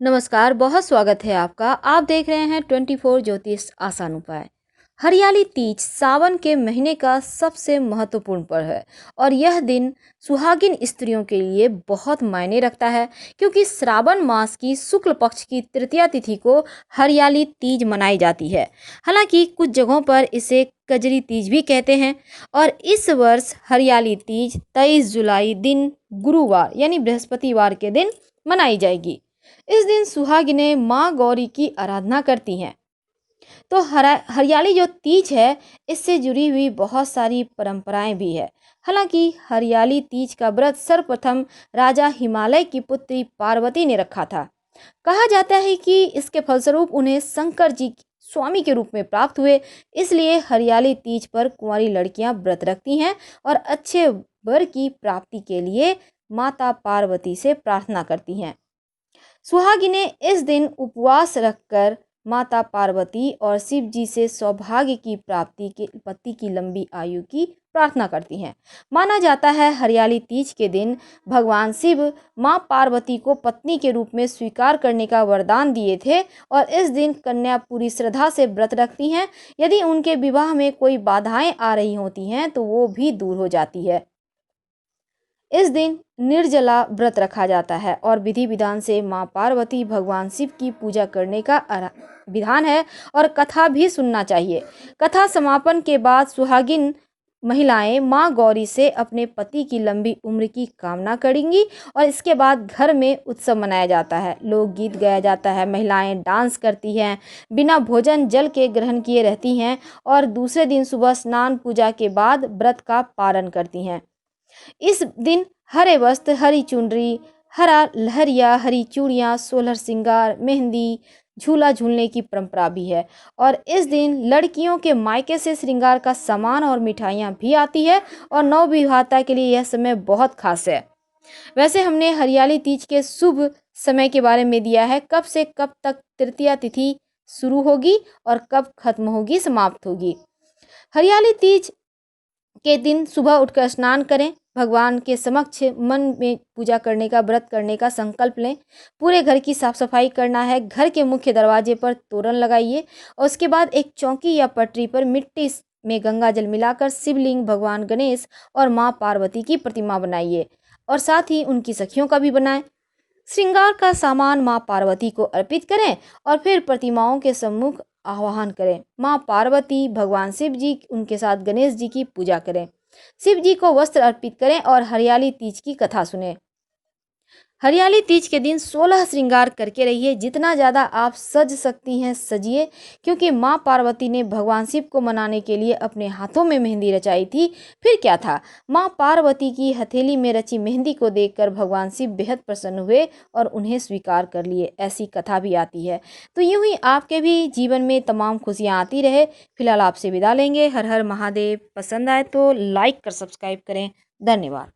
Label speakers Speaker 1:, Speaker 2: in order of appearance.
Speaker 1: नमस्कार, बहुत स्वागत है आपका। आप देख रहे हैं 24 ज्योतिष आसान उपाय। हरियाली तीज सावन के महीने का सबसे महत्वपूर्ण पर्व है और यह दिन सुहागिन स्त्रियों के लिए बहुत मायने रखता है, क्योंकि श्रावण मास की शुक्ल पक्ष की तृतीया तिथि को हरियाली तीज मनाई जाती है। हालांकि कुछ जगहों पर इसे कजरी तीज भी कहते हैं और इस वर्ष हरियाली तीज 23 जुलाई दिन गुरुवार यानी बृहस्पतिवार के दिन मनाई जाएगी। इस दिन सुहागिनें माँ गौरी की आराधना करती हैं। तो हरियाली जो तीज है, इससे जुड़ी हुई बहुत सारी परंपराएं भी है। हालांकि हरियाली तीज का व्रत सर्वप्रथम राजा हिमालय की पुत्री पार्वती ने रखा था। कहा जाता है कि इसके फलस्वरूप उन्हें शंकर जी स्वामी के रूप में प्राप्त हुए। इसलिए हरियाली तीज पर कुंवारी लड़कियां व्रत रखती हैं और अच्छे वर की प्राप्ति के लिए माता पार्वती से प्रार्थना करती हैं। सुहागिनें इस दिन उपवास रखकर माता पार्वती और शिव जी से सौभाग्य की प्राप्ति के पति की लंबी आयु की प्रार्थना करती हैं। माना जाता है हरियाली तीज के दिन भगवान शिव मां पार्वती को पत्नी के रूप में स्वीकार करने का वरदान दिए थे और इस दिन कन्या पूरी श्रद्धा से व्रत रखती हैं। यदि उनके विवाह में कोई बाधाएं आ रही होती हैं तो वो भी दूर हो जाती है। इस दिन निर्जला व्रत रखा जाता है और विधि विधान से मां पार्वती भगवान शिव की पूजा करने का विधान है और कथा भी सुनना चाहिए। कथा समापन के बाद सुहागिन महिलाएं मां गौरी से अपने पति की लंबी उम्र की कामना करेंगी और इसके बाद घर में उत्सव मनाया जाता है। लोकगीत गाया जाता है, महिलाएं डांस करती हैं, बिना भोजन जल के ग्रहण किए रहती हैं और दूसरे दिन सुबह स्नान पूजा के बाद व्रत का पारण करती हैं। इस दिन हरे वस्त्र, हरी चुनरी, हरा लहरिया, हरी चूड़ियाँ, सोलह श्रृंगार, मेहंदी, झूला झूलने की परंपरा भी है और इस दिन लड़कियों के मायके से श्रृंगार का सामान और मिठाइयाँ भी आती है और नवविवाहिता के लिए यह समय बहुत खास है। वैसे हमने हरियाली तीज के शुभ समय के बारे में दिया है, कब से कब तक तृतीया तिथि शुरू होगी और कब खत्म होगी, समाप्त होगी। हरियाली तीज के दिन सुबह उठकर स्नान करें, भगवान के समक्ष मन में पूजा करने का, व्रत करने का संकल्प लें। पूरे घर की साफ सफाई करना है। घर के मुख्य दरवाजे पर तोरण लगाइए और उसके बाद एक चौकी या पटरी पर मिट्टी में गंगा जल मिलाकर शिवलिंग, भगवान गणेश और माँ पार्वती की प्रतिमा बनाइए और साथ ही उनकी सखियों का भी बनाएं। श्रृंगार का सामान माँ पार्वती को अर्पित करें और फिर प्रतिमाओं के सम्मुख आह्वान करें। माँ पार्वती, भगवान शिव जी, उनके साथ गणेश जी की पूजा करें। शिव जी को वस्त्र अर्पित करें और हरियाली तीज की कथा सुनें। हरियाली तीज के दिन 16 श्रृंगार करके रहिए। जितना ज़्यादा आप सज सकती हैं सजिए, क्योंकि माँ पार्वती ने भगवान शिव को मनाने के लिए अपने हाथों में मेहंदी रचाई थी। फिर क्या था, माँ पार्वती की हथेली में रची मेहंदी को देखकर भगवान शिव बेहद प्रसन्न हुए और उन्हें स्वीकार कर लिए, ऐसी कथा भी आती है। तो यूं ही आपके भी जीवन में तमाम खुशियाँ आती रहे। फिलहाल आपसे विदा लेंगे। हर हर महादेव। पसंद आए तो लाइक कर सब्सक्राइब करें। धन्यवाद।